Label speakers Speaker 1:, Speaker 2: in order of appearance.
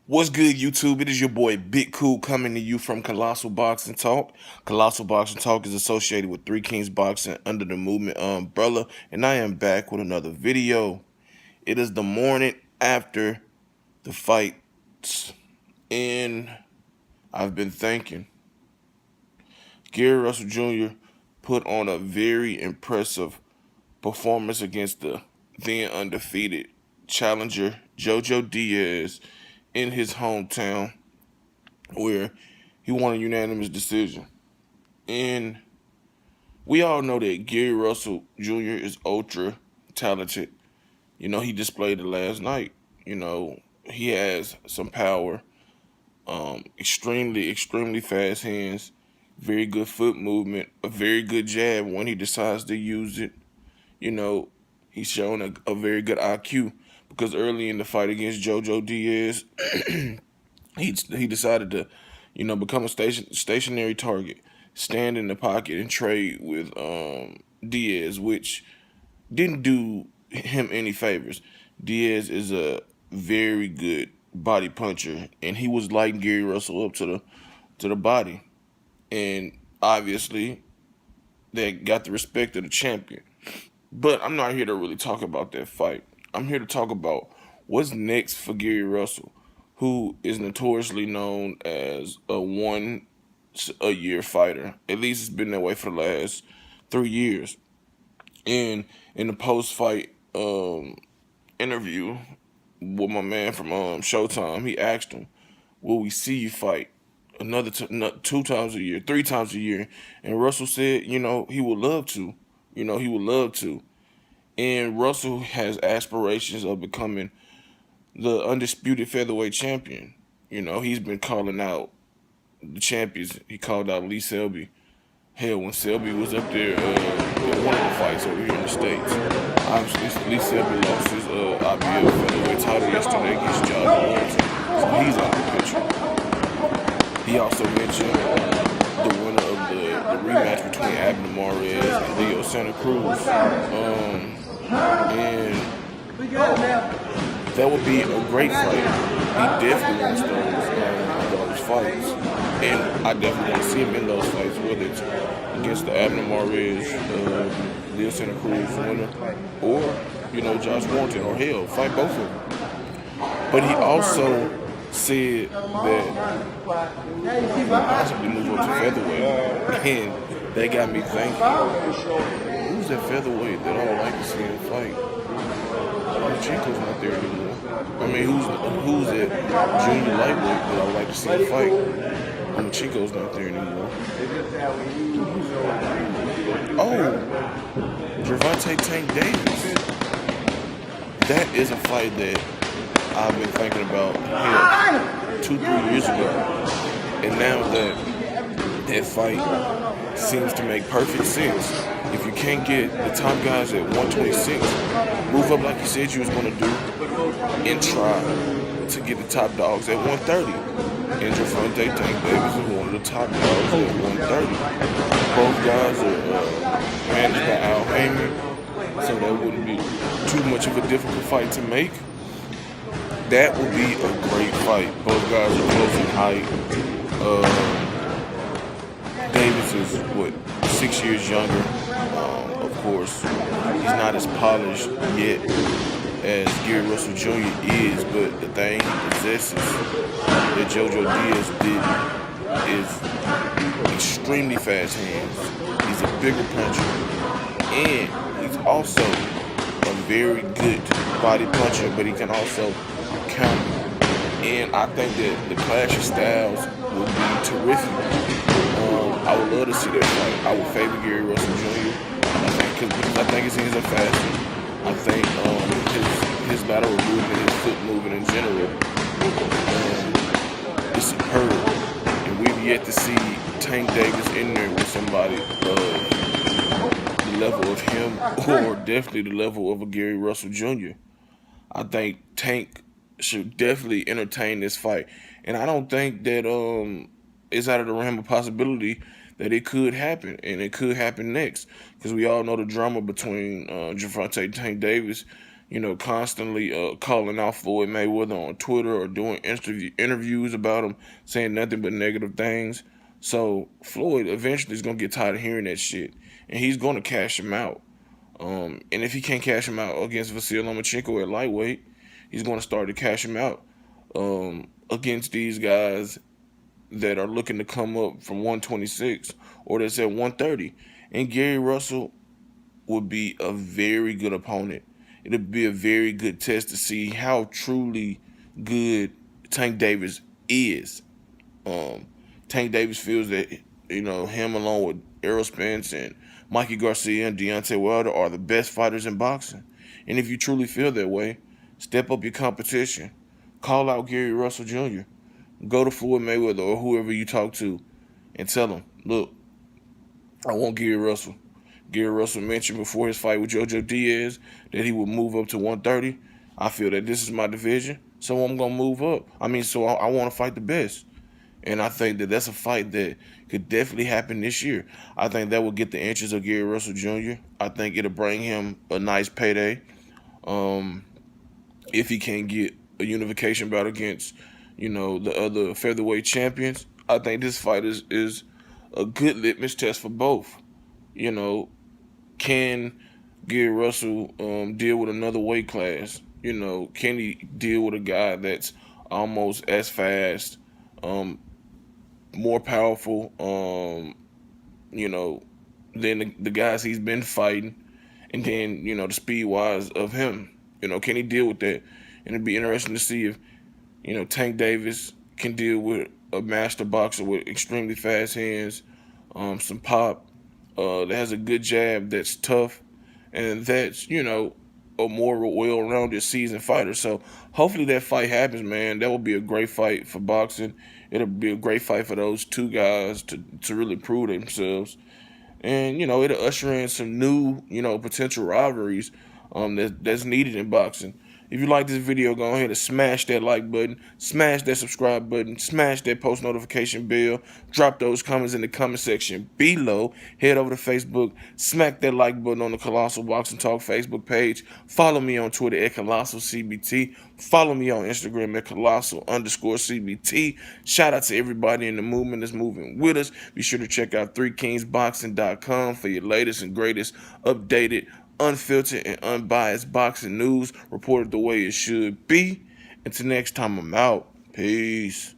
Speaker 1: What's good, YouTube? It is your boy Big Cool coming to you from Colossal Boxing Talk. Colossal Boxing Talk is associated with Three Kings Boxing under the movement umbrella, and I am back with another video. It is the morning after the fights, and I've been thinking. Gary Russell Jr. put on a very impressive performance against the then undefeated challenger JoJo Diaz in his hometown, where he won a unanimous decision. And we all know that Gary Russell Jr. is ultra talented. He displayed it last night. He has some power, extremely fast hands, very good foot movement, a very good jab when he decides to use it. He's shown a very good IQ because early in the fight against JoJo Diaz, he decided to, become a stationary target, stand in the pocket and trade with Diaz, which didn't do him any favors. Diaz is a very good body puncher, and he was lighting Gary Russell up to the body, and obviously that got the respect of the champion. But I'm not here to really talk about that fight. I'm here to talk about what's next for Gary Russell, who is notoriously known as a one-a-year fighter. At least it's been that way for the last 3 years. And in the post-fight interview with my man from Showtime, he asked him, "Will we see you fight another 2 times a year, 3 times a year?" And Russell said, he would love to. He would love to. And Russell has aspirations of becoming the undisputed featherweight champion. He's been calling out the champions. He called out Lee Selby. Hell, when Selby was up there in one of the fights over here in the States. Obviously, Lee Selby lost his IBF featherweight title yesterday against Gervonta. So he's out of the picture. He also mentioned the winner of the rematch between Abner Mares and Leo Santa Cruz. And that would be a great fight. He definitely wants those fights. And I definitely want to see him in those fights, whether it's against the Abner Mares, Leo Santa Cruz winner, or, Josh Warrington, or hell, fight both of them. But he also said that he would possibly move up to featherweight. And that got me thinking, who's that featherweight that I would like to see him fight? Chico's not there anymore. I mean, who's that junior lightweight that I would like to see him fight? Chico's not there anymore. Oh, Gervonta Tank Davis. That is a fight that I've been thinking about 2-3 years ago. And now that fight seems to make perfect sense. If you can't get the top guys at 126, move up like you said you was going to do, and try to get the top dogs at 130. And Gervonta Tank Davis is one of the top dogs at 130. Both guys are managed by Al Heyman, so that wouldn't be too much of a difficult fight to make. That would be a great fight. Both guys are close in height. Davis is 6 years younger. Of course, he's not as polished yet as Gary Russell Jr. is, but the thing he possesses that JoJo Diaz did is extremely fast hands. He's a bigger puncher, and he's also a very good body puncher, but he can also counter. And I think that the clash of styles would be terrific. I would love to see that fight. I would favor Gary Russell Jr. Because I think his hands are faster. I think his lateral movement, his foot movement in general, is superb. And we've yet to see Tank Davis in there with somebody the level of him, or definitely the level of a Gary Russell Jr. I think Tank should definitely entertain this fight. And I don't think that it's out of the realm of possibility that it could happen, and it could happen next, because we all know the drama between Gervonta Tank Davis constantly calling out Floyd Mayweather on Twitter or doing interviews about him, saying nothing but negative things. So Floyd eventually is gonna get tired of hearing that shit, and he's gonna cash him out. And if he can't cash him out against Vasyl Lomachenko at lightweight, he's gonna start to cash him out against these guys that are looking to come up from 126 or that's at 130. And Gary Russell would be a very good opponent. It'll be a very good test to see how truly good Tank Davis is. Um, Tank Davis feels that him along with Errol Spence and Mikey Garcia and Deontay Wilder are the best fighters in boxing. And if you truly feel that way, step up your competition. Call out Gary Russell Jr. Go to Floyd Mayweather or whoever you talk to and tell him, look, I want Gary Russell. Gary Russell mentioned before his fight with JoJo Diaz that he would move up to 130. I feel that this is my division, so I'm going to move up. So I want to fight the best. And I think that that's a fight that could definitely happen this year. I think that will get the interest of Gary Russell Jr. I think it'll bring him a nice payday. If he can't get a unification bout against, the other featherweight champions, I think this fight is a good litmus test for both. Can Gary Russell deal with another weight class? Can he deal with a guy that's almost as fast, more powerful, than the guys he's been fighting, and then the speed wise of him. Can he deal with that? And it'd be interesting to see if Tank Davis can deal with a master boxer with extremely fast hands, some pop, that has a good jab, that's tough, and that's a more well-rounded seasoned fighter. So hopefully that fight happens, man. That will be a great fight for boxing. It'll be a great fight for those two guys to really prove themselves. And it'll usher in some new potential rivalries that's needed in boxing. If you like this video, go ahead and smash that like button, smash that subscribe button, smash that post notification bell, drop those comments in the comment section below, head over to Facebook, smack that like button on the Colossal Boxing Talk Facebook page, follow me on Twitter at Colossal CBT, follow me on Instagram at Colossal_CBT. Shout out to everybody in the movement that's moving with us. Be sure to check out 3kingsboxing.com for your latest and greatest updated, unfiltered, and unbiased boxing news reported the way it should be. Until next time, I'm out. Peace.